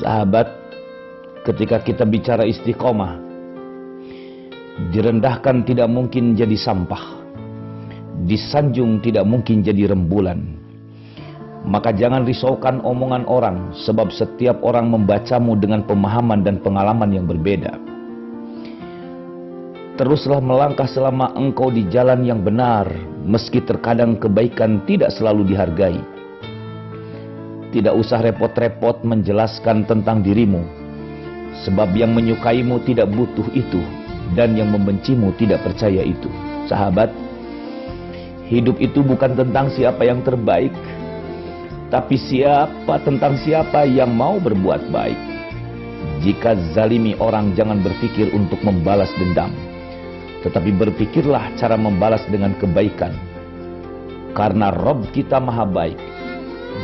Sahabat, ketika kita bicara istiqomah, direndahkan tidak mungkin jadi sampah, disanjung tidak mungkin jadi rembulan. Maka jangan risaukan omongan orang, sebab setiap orang membacamu dengan pemahaman dan pengalaman yang berbeda. Teruslah melangkah selama engkau di jalan yang benar, meski terkadang kebaikan tidak selalu dihargai. Tidak usah repot-repot menjelaskan tentang dirimu, sebab yang menyukaimu tidak butuh itu, dan yang membencimu tidak percaya itu. Sahabat, hidup itu bukan tentang siapa yang terbaik, tapi tentang siapa yang mau berbuat baik. Jika zalimi orang, jangan berpikir untuk membalas dendam, tetapi berpikirlah cara membalas dengan kebaikan. Karena Rabb kita maha baik.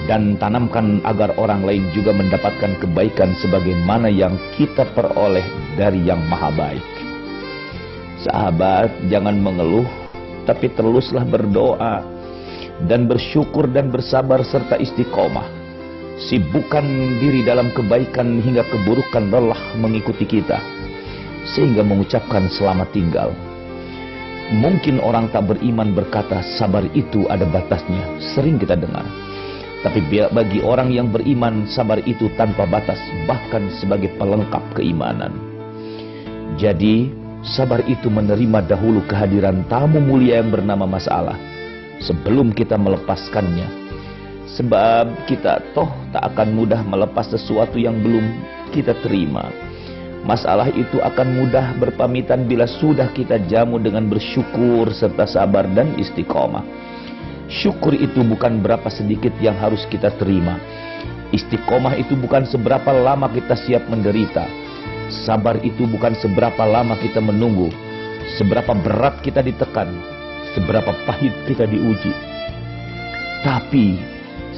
Dan tanamkan agar orang lain juga mendapatkan kebaikan sebagaimana yang kita peroleh dari yang maha baik. Sahabat, jangan mengeluh, tapi teruslah berdoa dan bersyukur dan bersabar serta istiqomah. Sibukkan diri dalam kebaikan hingga keburukan lelah mengikuti kita, sehingga mengucapkan selamat tinggal. Mungkin orang tak beriman berkata sabar itu ada batasnya, sering kita dengar. Tapi bagi orang yang beriman, sabar itu tanpa batas, bahkan sebagai pelengkap keimanan. Jadi, sabar itu menerima dahulu kehadiran tamu mulia yang bernama masalah, sebelum kita melepaskannya. Sebab kita toh tak akan mudah melepas sesuatu yang belum kita terima. Masalah itu akan mudah berpamitan bila sudah kita jamu dengan bersyukur serta sabar dan istiqomah. Syukur itu bukan berapa sedikit yang harus kita terima. Istiqomah itu bukan seberapa lama kita siap menderita. Sabar itu bukan seberapa lama kita menunggu, seberapa berat kita ditekan, seberapa pahit kita diuji. Tapi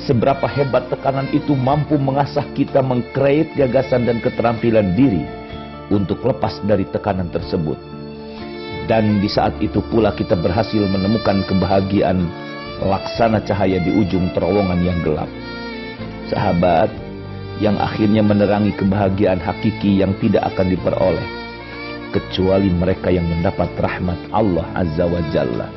seberapa hebat tekanan itu mampu mengasah kita mengkreat gagasan dan keterampilan diri untuk lepas dari tekanan tersebut. Dan di saat itu pula kita berhasil menemukan kebahagiaan laksana cahaya di ujung terowongan yang gelap. Sahabat, yang akhirnya menerangi kebahagiaan hakiki yang tidak akan diperoleh kecuali mereka yang mendapat rahmat Allah Azza wa Jalla.